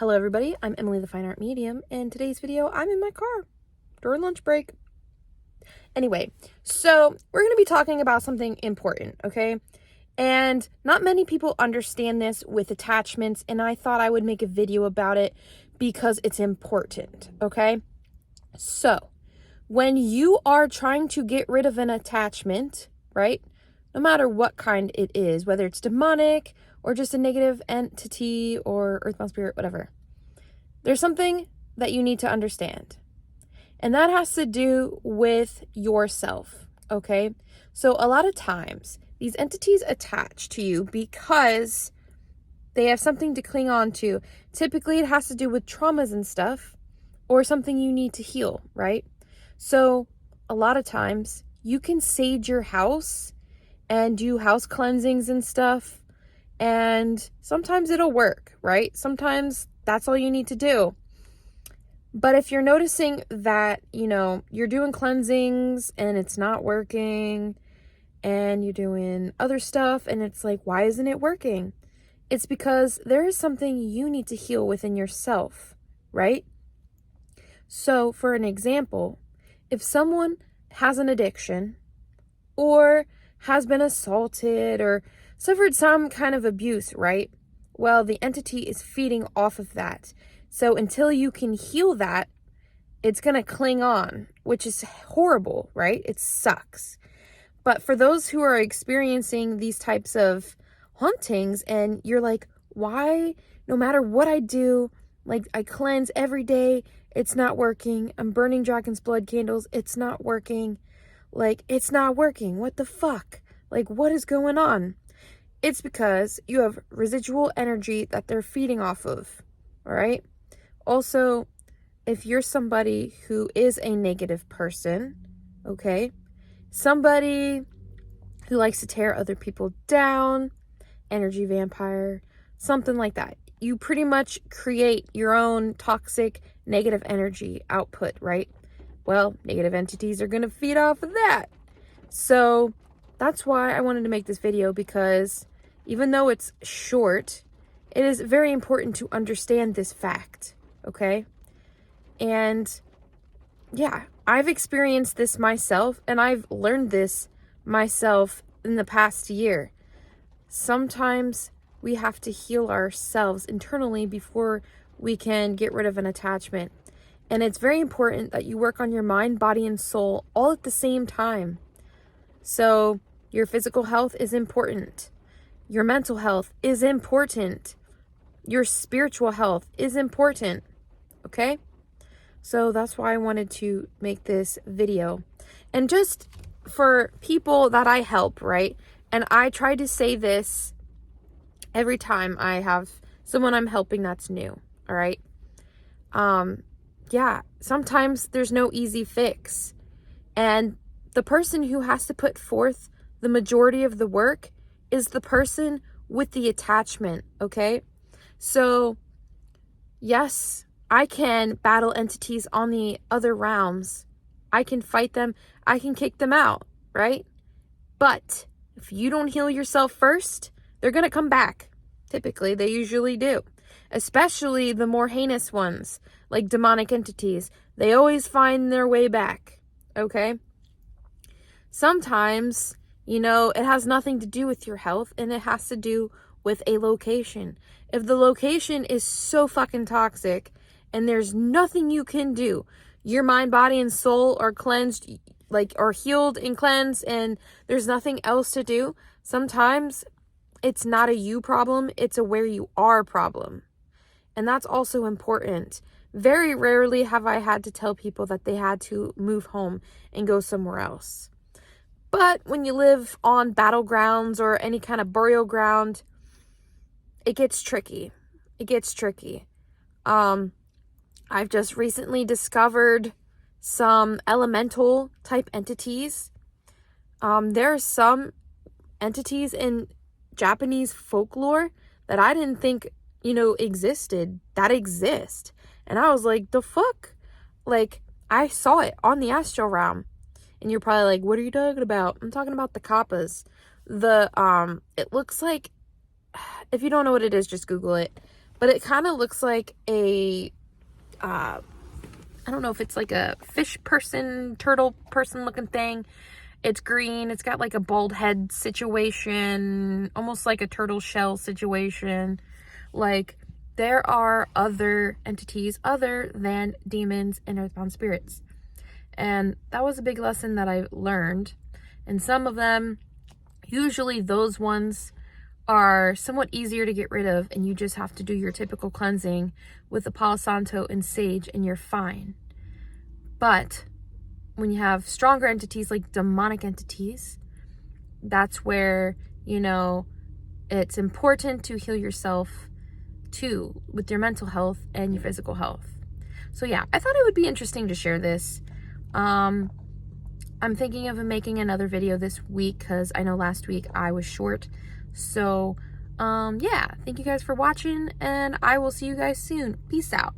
Hello everybody, I'm Emily the Fine Art Medium, and today's video, I'm in my car during lunch break. Anyway, so we're going to be talking about something important, okay? And not many people understand this with attachments, and I thought I would make a video about it because it's important, okay? So, when you are trying to get rid of an attachment, right? No matter what kind it is, whether it's demonic or just a negative entity or earthbound spirit, whatever. There's something that you need to understand. And that has to do with yourself, okay? So a lot of times, these entities attach to you because they have something to cling on to. Typically, it has to do with traumas and stuff or something you need to heal, right? So a lot of times, you can sage your house and do house cleansings and stuff. And sometimes it'll work, right? Sometimes that's all you need to do. But if you're noticing that, you're doing cleansings and it's not working and you're doing other stuff and it's like, why isn't it working? It's because there is something you need to heal within yourself, right? So for an example, if someone has an addiction or has been assaulted or suffered some kind of abuse, right? Well, the entity is feeding off of that. So until you can heal that, it's going to cling on, which is horrible, right? It sucks. But for those who are experiencing these types of hauntings and you're like, why, no matter what I do, like I cleanse every day, it's not working. I'm burning dragon's blood candles. It's not working. Like, it's not working. What the fuck? Like, what is going on? It's because you have residual energy that they're feeding off of, all right? Also, if you're somebody who is a negative person, okay, somebody who likes to tear other people down, energy vampire, something like that, you pretty much create your own toxic negative energy output, right? Well, negative entities are going to feed off of that. So that's why I wanted to make this video, because even though it's short, it is very important to understand this fact, okay? And yeah, I've experienced this myself, and I've learned this myself in the past year. Sometimes we have to heal ourselves internally before we can get rid of an attachment. And it's very important that you work on your mind, body, and soul all at the same time. So your physical health is important. Your mental health is important. Your spiritual health is important. Okay? So that's why I wanted to make this video. And just for people that I help, right? And I try to say this every time I have someone I'm helping that's new. All right? Yeah, sometimes there's no easy fix. And the person who has to put forth the majority of the work is the person with the attachment, okay? So, yes, I can battle entities on the other realms. I can fight them. I can kick them out, right? But if you don't heal yourself first, they're going to come back. Typically, they usually do. Especially the more heinous ones, like demonic entities. They always find their way back, okay? Sometimes, it has nothing to do with your health, and it has to do with a location. If the location is so fucking toxic and there's nothing you can do, your mind, body, and soul are cleansed, are healed and cleansed, and there's nothing else to do, sometimes it's not a you problem, it's a where you are problem. And that's also important. Very rarely have I had to tell people that they had to move home and go somewhere else. But when you live on battlegrounds or any kind of burial ground, it gets tricky. It gets tricky. I've just recently discovered some elemental type entities. There are some entities in Japanese folklore that I didn't think, existed, that exist. And I was like, the fuck? Like, I saw it on the astral realm. And you're probably like, what are you talking about? I'm talking about the kappas. It looks like, if you don't know what it is, just Google it. but it kind of looks like a, I don't know if it's like a fish person, turtle person looking thing. It's green. It's got like a bald head situation, almost like a turtle shell situation. Like, there are other entities other than demons and earthbound spirits. And that was a big lesson that I learned. And some of them, usually those ones, are somewhat easier to get rid of, and you just have to do your typical cleansing with the Palo Santo and sage, and you're fine. But when you have stronger entities, like demonic entities, that's where, you know, it's important to heal yourself too, with your mental health and your physical health. So yeah, I thought it would be interesting to share this. I'm thinking of making another video this week because I know last week I was short. So yeah, thank you guys for watching, and I will see you guys soon. Peace out.